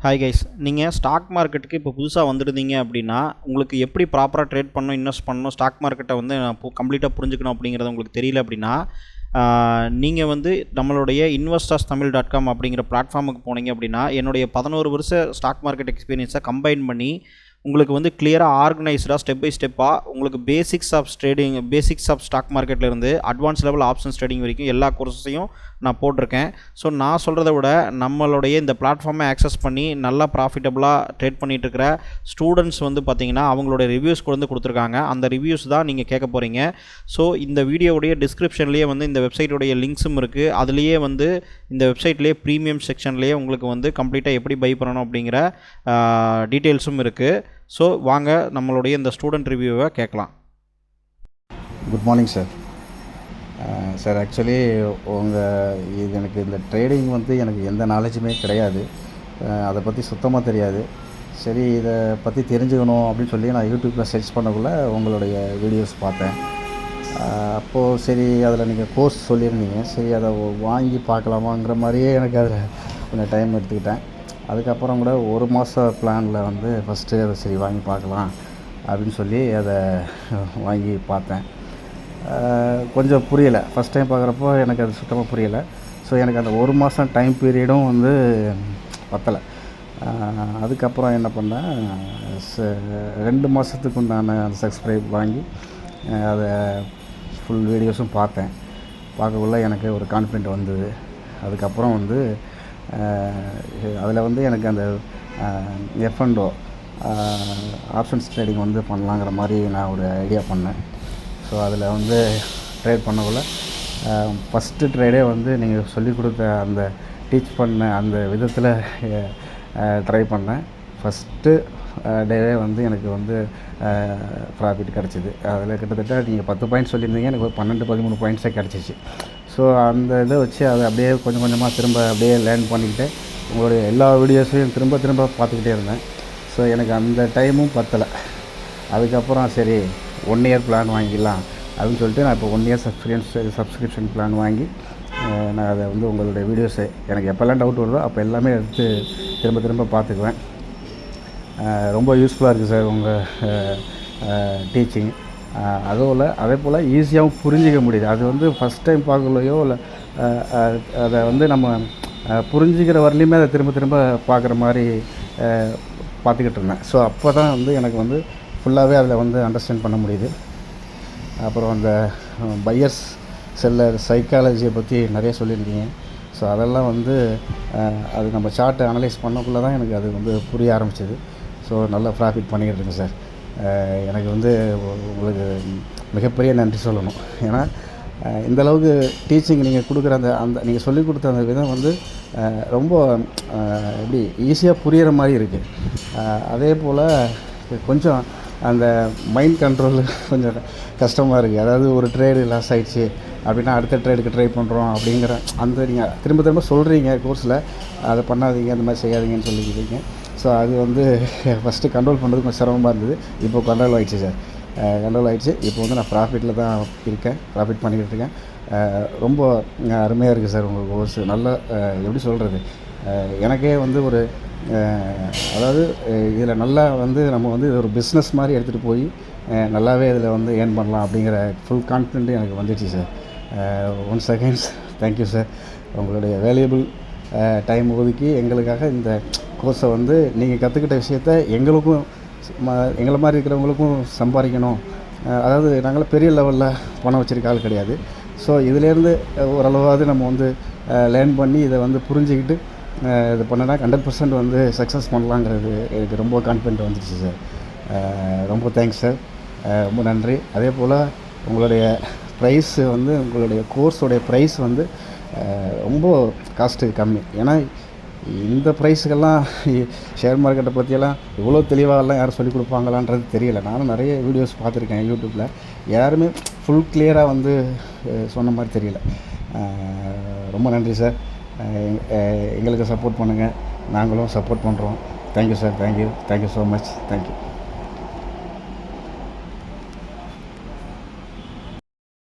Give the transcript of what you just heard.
Hi guys, நீங்கள் stock மார்க்கெட்டுக்கு இப்போ புதுசாக வந்துருந்தீங்க அப்படின்னா உங்களுக்கு எப்படி ப்ராப்பராக ட்ரேட் பண்ணணும், இன்வெஸ்ட் பண்ணணும், ஸ்டாக் மார்க்கெட்டை வந்து கம்ப்ளீட்டாக புரிஞ்சுக்கணும் அப்படிங்கிறது உங்களுக்கு தெரியல அப்படின்னா நீங்கள் வந்து நம்மளுடைய investors.tamil.com அப்படிங்கிற பிளாட்ஃபார்முக்கு போனீங்க அப்படின்னா என்னுடைய 11 வருஷ ஸ்டாக் மார்க்கெட் எக்ஸ்பீரியன்ஸை கம்பைன் பண்ணி உங்களுக்கு வந்து கிளியராக ஆர்கனைஸ்டாக ஸ்டெப் பை ஸ்டெப்பாக உங்களுக்கு பேசிக்ஸ் ஆஃப் ஸ்டாக் மார்க்கெட்லேருந்து அட்வான்ஸ் லெவல் ஆப்ஷன்ஸ் ட்ரேடிங் வரைக்கும் எல்லா கோர்ஸையும் நான் போட்டிருக்கேன். ஸோ நான் சொல்கிறத விட நம்மளுடைய இந்த பிளாட்ஃபார்மை ஆக்சஸ் பண்ணி நல்லா ப்ராஃபிட்டபுளாக ட்ரேட் பண்ணிகிட்டு இருக்கிற ஸ்டூடெண்ட்ஸ் வந்து பார்த்திங்கன்னா அவங்களுடைய ரிவ்யூஸ் வந்து கொடுத்துருக்காங்க. அந்த ரிவ்யூஸ் தான் நீங்கள் கேட்க போகிறீங்க. ஸோ இந்த வீடியோவுடைய டிஸ்கிரிப்ஷன்லேயே வந்து இந்த வெப்சைட்டுடைய லிங்க்ஸும் இருக்குது. அதுலேயே வந்து இந்த வெப்சைட்லேயே ப்ரீமியம் செக்ஷன்லேயே உங்களுக்கு வந்து கம்ப்ளீட்டாக எப்படி பை பண்ணணும் அப்படிங்கிற டீட்டெயில்ஸும் இருக்குது. ஸோ வாங்க நம்மளுடைய இந்த ஸ்டூடெண்ட் ரிவ்யூவை கேட்கலாம். Good morning sir. Sir actually இது எனக்கு இந்த ட்ரேடிங் வந்து எனக்கு எந்த நாலேஜுமே கிடையாது. அதை பற்றி சுத்தமாக தெரியாது. சரி, இதை பற்றி தெரிஞ்சுக்கணும் அப்படின்னு சொல்லி நான் யூடியூப்பில் சர்ச் பண்ணக்குள்ளே உங்களுடைய வீடியோஸ் பார்த்தேன். அப்போது சரி, அதில் நீங்கள் கோர்ஸ் சொல்லியிருந்தீங்க. சரி, அதை வாங்கி பார்க்கலாமாங்கிற மாதிரியே எனக்கு அதில் கொஞ்சம் டைம் எடுத்துக்கிட்டேன். அதுக்கப்புறம் கூட 1 மாத பிளானில் வந்து ஃபஸ்ட்டு அதை சரி வாங்கி பார்க்கலாம் அப்படின்னு சொல்லி அதை வாங்கி பார்த்தேன். கொஞ்சம் புரியலை. ஃபஸ்ட் டைம் பார்க்குறப்போ எனக்கு அது சுத்தமாக புரியலை. ஸோ எனக்கு அந்த 1 மாதம் டைம் பீரியடும் வந்து பத்தலை. அதுக்கப்புறம் என்ன பண்ணேன், 2 மாதத்துக்கு உண்டான அந்த சப்ஸ்கிரைப் வாங்கி அதை ஃபுல் வீடியோஸும் பார்த்தேன். பார்க்கக்குள்ள எனக்கு ஒரு கான்ஃபிடென்ட் வந்தது. அதுக்கப்புறம் வந்து அதில் வந்து எனக்கு அந்த F&O ஆப்ஷன்ஸ் ட்ரேடிங் வந்து பண்ணலாங்கிற மாதிரி நான் ஒரு ஐடியா பண்ணேன். ஸோ அதில் வந்து ட்ரேட் பண்ணக்குள்ள ஃபஸ்ட்டு ட்ரேடே வந்து நீங்கள் சொல்லிக் கொடுத்த அந்த டீச் பண்ண அந்த விதத்தில் ட்ரை பண்ணேன். ஃபஸ்ட்டு டேவே வந்து எனக்கு வந்து ப்ராஃபிட் கிடச்சிது. அதில் கிட்டத்தட்ட நீங்கள் 10 பாயிண்ட்ஸ் சொல்லியிருந்தீங்க, எனக்கு ஒரு 12-13 பாயிண்ட்ஸே கிடச்சிச்சு. ஸோ அந்த இதை வச்சு அதை அப்படியே கொஞ்சம் கொஞ்சமாக திரும்ப அப்படியே லேர்ன் பண்ணிக்கிட்டு உங்களுடைய எல்லா வீடியோஸையும் திரும்ப பார்த்துக்கிட்டே இருந்தேன். ஸோ எனக்கு அந்த டைமும் பத்தலை. அதுக்கப்புறம் சரி 1 இயர் பிளான் வாங்கிடலாம் அப்படின்னு சொல்லிட்டு நான் இப்போ 1 இயர் சப்ஸ்கிரிப்ஷன் பிளான் வாங்கி நான் அதை வந்து உங்களுடைய வீடியோஸை எனக்கு எப்போல்லாம் டவுட் வருதோ அப்போ எல்லாமே எடுத்து திரும்ப பார்த்துக்குவேன். ரொம்ப யூஸ்ஃபுல்லாக இருக்குது சார் உங்கள் டீச்சிங். அதே போல் ஈஸியாகவும் புரிஞ்சிக்க முடியுது. அது வந்து ஃபஸ்ட் டைம் பார்க்கலையோ இல்லை அதை வந்து நம்ம புரிஞ்சிக்கிற வரலையுமே அதை திரும்ப பார்க்குற மாதிரி பார்த்துக்கிட்டு இருந்தேன். ஸோ அப்போ தான் வந்து எனக்கு வந்து ஃபுல்லாகவே அதில் வந்து அண்டர்ஸ்டாண்ட் பண்ண முடியுது. அப்புறம் அந்த பையர்ஸ் செல்லர் சைக்காலஜியை பற்றி நிறைய சொல்லியிருந்தீங்க. ஸோ அதெல்லாம் வந்து அது நம்ம சார்ட்டை அனலைஸ் பண்ணக்குள்ளே தான் எனக்கு அது வந்து புரிய ஆரம்பிச்சிது. ஸோ நல்லா ப்ராஃபிட் பண்ணிக்கிட்டு இருக்கேன் சார். எனக்கு வந்து உங்களுக்கு மிகப்பெரிய நன்றி சொல்லணும். ஏன்னா இந்தளவுக்கு டீச்சிங் நீங்கள் கொடுக்குற அந்த நீங்கள் சொல்லிக் கொடுத்த அந்த விதம் வந்து ரொம்ப எப்படி ஈஸியாக புரிகிற மாதிரி இருக்குது. அதே போல் கொஞ்சம் அந்த மைண்ட் கண்ட்ரோல் கொஞ்சம் கஷ்டமாக இருக்குது. அதாவது ஒரு ட்ரேடு லாஸ் ஆகிடுச்சு அப்படின்னா அடுத்த ட்ரேடுக்கு ட்ரை பண்ணுறோம் அப்படிங்கிற அந்த நீங்கள் திரும்ப சொல்கிறீங்க கோர்ஸில் அதை பண்ணாதீங்க, அந்த மாதிரி செய்யாதீங்கன்னு சொல்லிக்கிறீங்க. ஸோ அது வந்து ஃபஸ்ட்டு கண்ட்ரோல் பண்ணுறது கொஞ்சம் சிரமமாக இருந்தது. இப்போ கண்ட்ரோல் ஆகிடுச்சு சார். கண்ட்ரோல் ஆகிடுச்சு. இப்போ வந்து நான் ப்ராஃபிட்டில் தான் இருக்கேன், ப்ராஃபிட் பண்ணிக்கிட்டு இருக்கேன். ரொம்ப அருமையாக இருக்குது சார் உங்கள் கோர்ஸு. நல்லா எப்படி சொல்கிறது, எனக்கே வந்து ஒரு அதாவது இதில் நல்லா வந்து நம்ம வந்து ஒரு பிஸ்னஸ் மாதிரி எடுத்துகிட்டு போய் நல்லாவே இதில் வந்து ஏர்ன் பண்ணலாம் அப்படிங்கிற ஃபுல் கான்ஃபிடென்ட்டு எனக்கு வந்துடுச்சு sir. Once again thank you sir. உங்களுடைய வேல்யூபிள் டைம் ஒதுக்கி எங்களுக்காக இந்த கோர்ஸை வந்து நீங்கள் கற்றுக்கிட்ட விஷயத்த எங்களுக்கும் எங்களை மாதிரி இருக்கிறவங்களுக்கும் சம்பாதிக்கணும். அதாவது நாங்களாம் பெரிய லெவலில் பணம் வச்சுருக்க ஆள் கிடையாது. ஸோ இதிலேருந்து ஓரளவாவது நம்ம வந்து லேர்ன் பண்ணி இதை வந்து புரிஞ்சுக்கிட்டு இது பண்ணனா 100% வந்து சக்ஸஸ் பண்ணலாங்கிறது எனக்கு ரொம்ப கான்ஃபிடென்ட் வந்துடுச்சு சார். ரொம்ப தேங்க்ஸ் சார். ரொம்ப நன்றி. அதே போல் உங்களுடைய ப்ரைஸு வந்து உங்களுடைய கோர்ஸோடைய ப்ரைஸ் வந்து ரொம்ப காஸ்ட்டு கம்மி. ஏன்னா இந்த ப்ரைஸுக்கெல்லாம் ஷேர் மார்க்கெட்டை பற்றியெல்லாம் இவ்வளோ தெளிவாகலாம் யாரும் சொல்லிக் கொடுப்பாங்களான்றது தெரியல. நானும் நிறைய வீடியோஸ் பார்த்துருக்கேன் யூடியூப்பில். யாருமே ஃபுல் கிளியராக வந்து சொன்ன மாதிரி தெரியல. ரொம்ப நன்றி சார். எங்களுக்கு சப்போர்ட் பண்ணுங்கள், நாங்களும் சப்போர்ட் பண்ணுறோம். Thank you sir. Thank you so much. Thank you.